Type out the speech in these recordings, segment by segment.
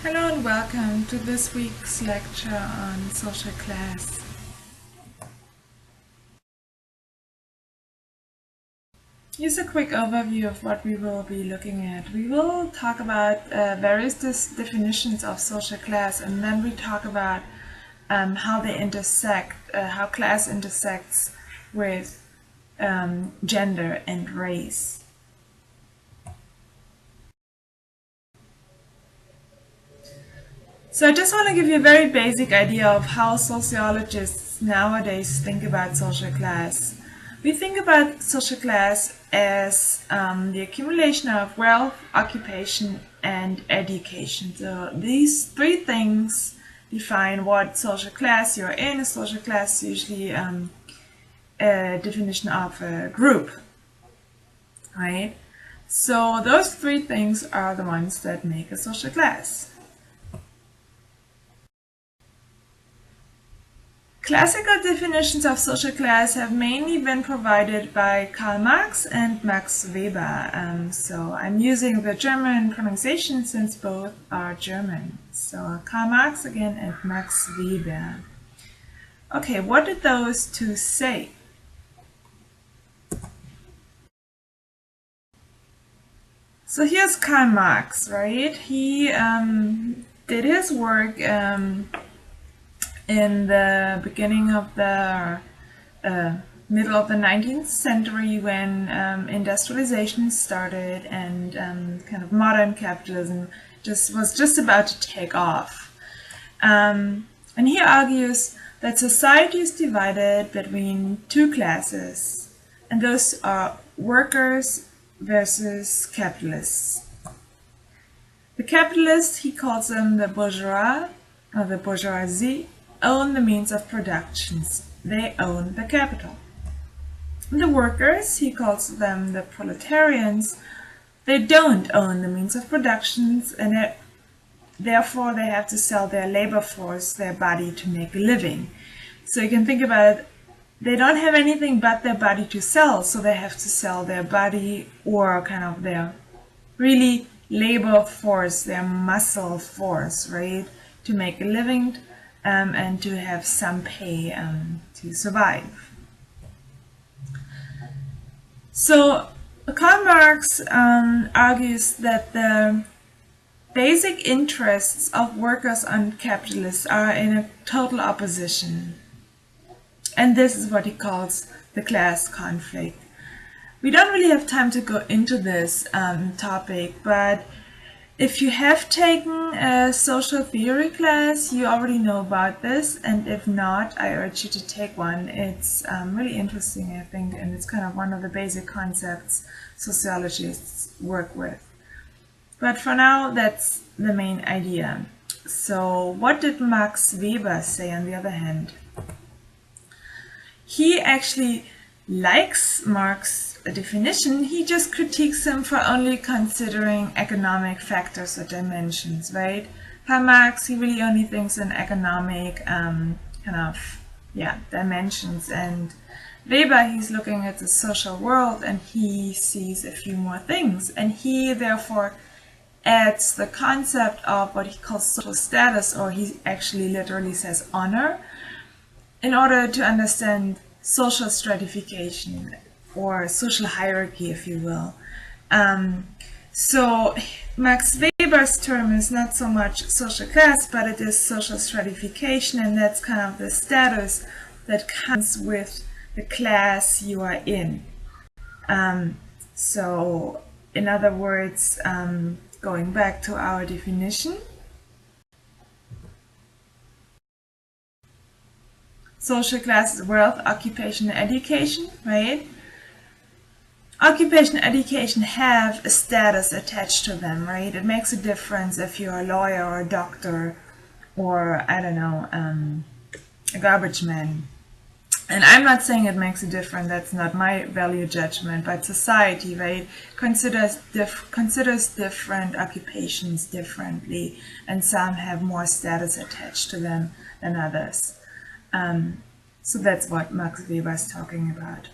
Hello and welcome to this week's lecture on social class. Here's a quick overview of what we will be looking at. We will talk about various definitions of social class, and then we talk about how they intersect, how class intersects with gender and race. So I just want to give you a very basic idea of how sociologists nowadays think about social class. We think about social class as the accumulation of wealth, occupation, and education. So these three things define what social class you're in. A social class is usually a definition of a group, right? So those three things are the ones that make a social class. Classical definitions of social class have mainly been provided by Karl Marx and Max Weber. So I'm using the German pronunciation since both are German. So Karl Marx again and Max Weber. Okay, what did those two say? So here's Karl Marx, right? He did his work in the beginning of the middle of the 19th century when industrialization started and kind of modern capitalism was just about to take off. And he argues that society is divided between two classes, and those are workers versus capitalists. The capitalists, he calls them the bourgeois or the bourgeoisie, own the means of production. They own the capital. The workers, he calls them the proletarians, they don't own the means of production, and therefore they have to sell their labor force, their body, to make a living. So you can think about it, they don't have anything but their body to sell, so they have to sell their body or kind of their really labor force, their muscle force, right, to make a living. And to have some pay to survive. So Karl Marx argues that the basic interests of workers and capitalists are in a total opposition. And this is what he calls the class conflict. We don't really have time to go into this topic, but if you have taken a social theory class, you already know about this, and if not, I urge you to take one. It's really interesting, I think, and it's kind of one of the basic concepts sociologists work with. But for now, that's the main idea. So what did Max Weber say on the other hand? He actually likes Marx's definition, he just critiques him for only considering economic factors or dimensions, right? Karl Marx, he really only thinks in economic dimensions, and Weber, he's looking at the social world and he sees a few more things, and he therefore adds the concept of what he calls social status, or he actually literally says honor, in order to understand social stratification or social hierarchy, if you will. So Max Weber's term is not so much social class, but it is social stratification, and that's kind of the status that comes with the class you are in. So in other words, going back to our definition, social class is wealth, occupation, and education, right? Occupation and education have a status attached to them, right? It makes a difference if you're a lawyer or a doctor or, I don't know, a garbage man. And I'm not saying it makes a difference, that's not my value judgment, but society, right, considers different occupations differently, and some have more status attached to them than others. So that's what Max Weber is talking about.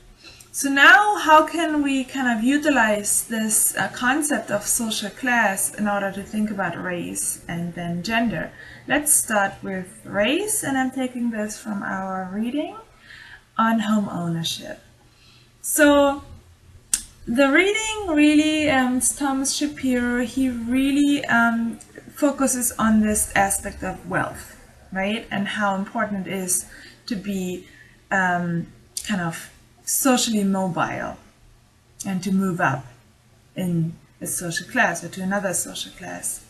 So now how can we kind of utilize this concept of social class in order to think about race and then gender? Let's start with race, and I'm taking this from our reading on home ownership. So the reading really, Thomas Shapiro, he really focuses on this aspect of wealth, right? And how important it is to be kind of socially mobile and to move up in a social class or to another social class.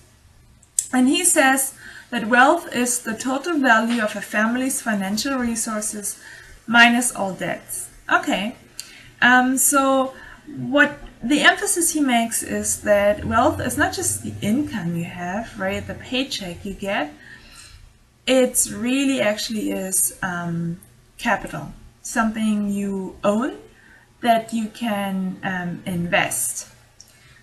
And he says that wealth is the total value of a family's financial resources minus all debts. Okay, so what the emphasis he makes is that wealth is not just the income you have, right, the paycheck you get. It really actually is capital, something you own that you can invest.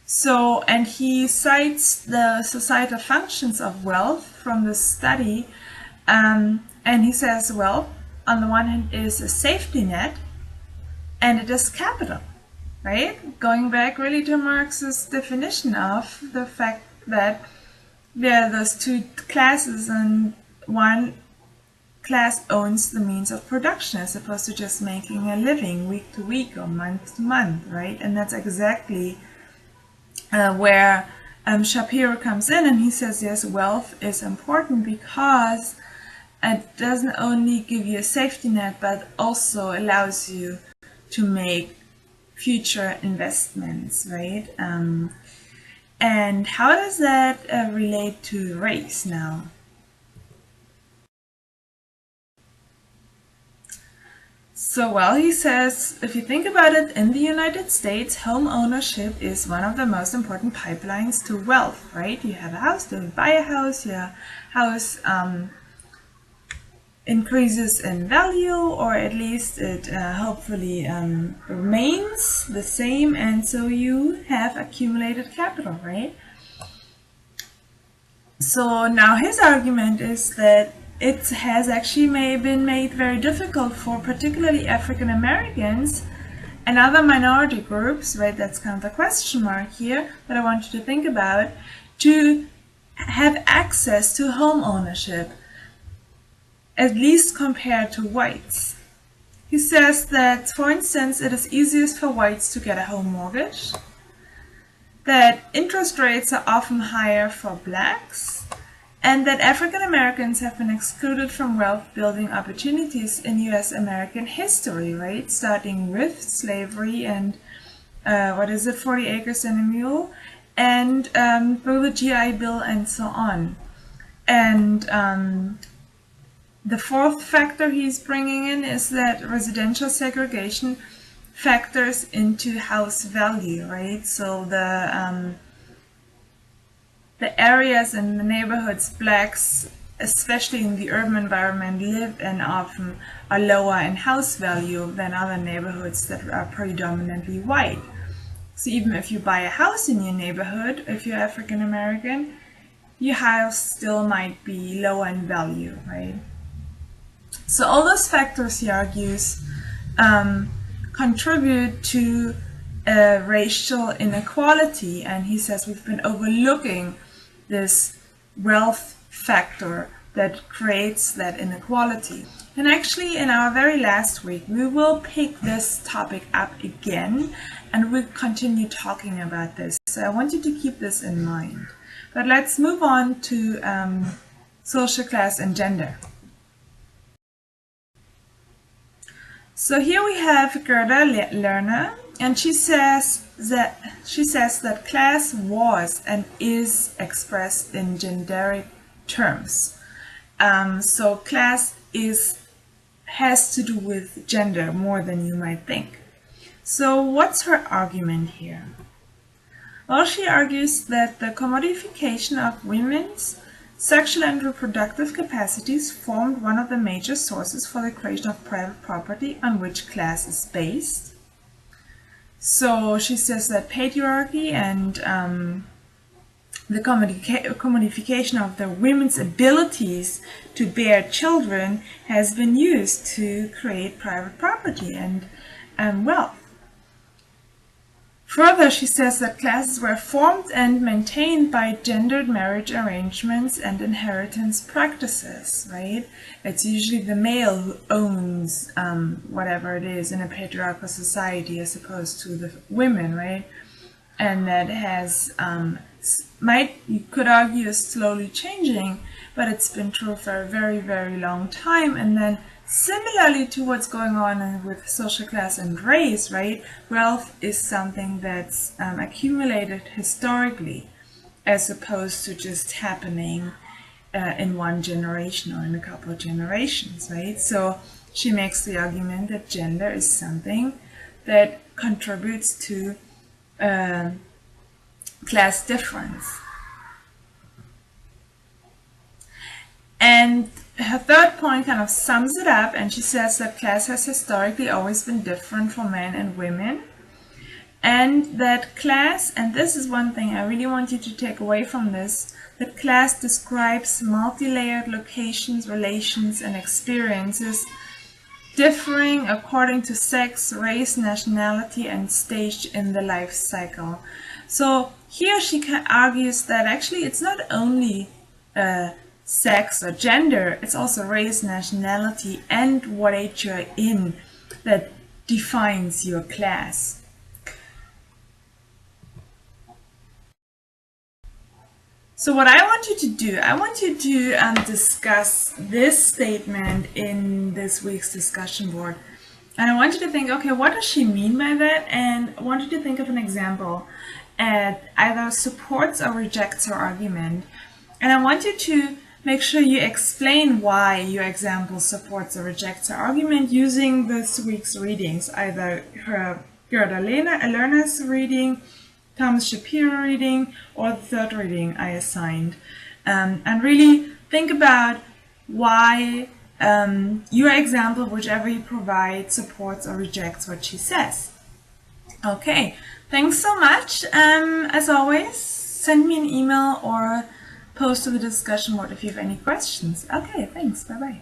So, and he cites the societal functions of wealth from the study, and he says, well, on the one hand, it is a safety net, and it is capital, right? Going back really to Marx's definition of the fact that there are those two classes, and one class owns the means of production as opposed to just making a living week to week or month to month, right? And that's exactly where Shapiro comes in, and he says, yes, wealth is important because it doesn't only give you a safety net, but also allows you to make future investments, right? And how does that relate to race now? So, well, he says, if you think about it, in the United States, home ownership is one of the most important pipelines to wealth, right? You have a house, you buy a house, your house increases in value, or at least it hopefully remains the same, and so you have accumulated capital, right? So now his argument is that it has actually been made very difficult for particularly African Americans and other minority groups, right? That's kind of the question mark here that I want you to think about, to have access to home ownership, at least compared to whites. He says that, for instance, it is easiest for whites to get a home mortgage, that interest rates are often higher for blacks, and that African Americans have been excluded from wealth building opportunities in US American history, right? Starting with slavery and 40 Acres and a Mule, and through the GI Bill and so on. And the fourth factor he's bringing in is that residential segregation factors into house value, right? So the areas and the neighborhoods blacks, especially in the urban environment, live in often are lower in house value than other neighborhoods that are predominantly white. So even if you buy a house in your neighborhood, if you're African American, your house still might be lower in value, right? So all those factors, he argues, contribute to racial inequality, and he says we've been overlooking this wealth factor that creates that inequality. And actually, in our very last week, we will pick this topic up again, and we'll continue talking about this. So I want you to keep this in mind. But let's move on to social class and gender. So here we have Gerda Lerner, and she says that class was and is expressed in generic terms. So class has to do with gender more than you might think. So what's her argument here? Well, she argues that the commodification of women's sexual and reproductive capacities formed one of the major sources for the creation of private property on which class is based. So she says that patriarchy and the commodification of the women's abilities to bear children has been used to create private property and wealth. Further, she says that classes were formed and maintained by gendered marriage arrangements and inheritance practices, right? It's usually the male who owns whatever it is in a patriarchal society as opposed to the women, right? And that has, you could argue, is slowly changing, but it's been true for a very, very long time. And then similarly to what's going on with social class and race, right? Wealth is something that's accumulated historically as opposed to just happening in one generation or in a couple of generations, right? So she makes the argument that gender is something that contributes to class difference. And her third point kind of sums it up, and she says that class has historically always been different for men and women, and that class, and this is one thing I really want you to take away from this, that class describes multi-layered locations, relations, and experiences differing according to sex, race, nationality, and stage in the life cycle. So here she argues that actually it's not only sex or gender, it's also race, nationality, and what age you're in that defines your class. So what I want you to do, I want you to discuss this statement in this week's discussion board. And I want you to think, okay, what does she mean by that? And I want you to think of an example that either supports or rejects her argument. And I want you to make sure you explain why your example supports or rejects her argument using this week's readings, either her Gerda Lerner's reading, Thomas Shapiro reading, or the third reading I assigned. And really think about why your example, whichever you provide, supports or rejects what she says. Okay, thanks so much. As always, send me an email or post to the discussion board if you have any questions. Okay, thanks. Bye-bye.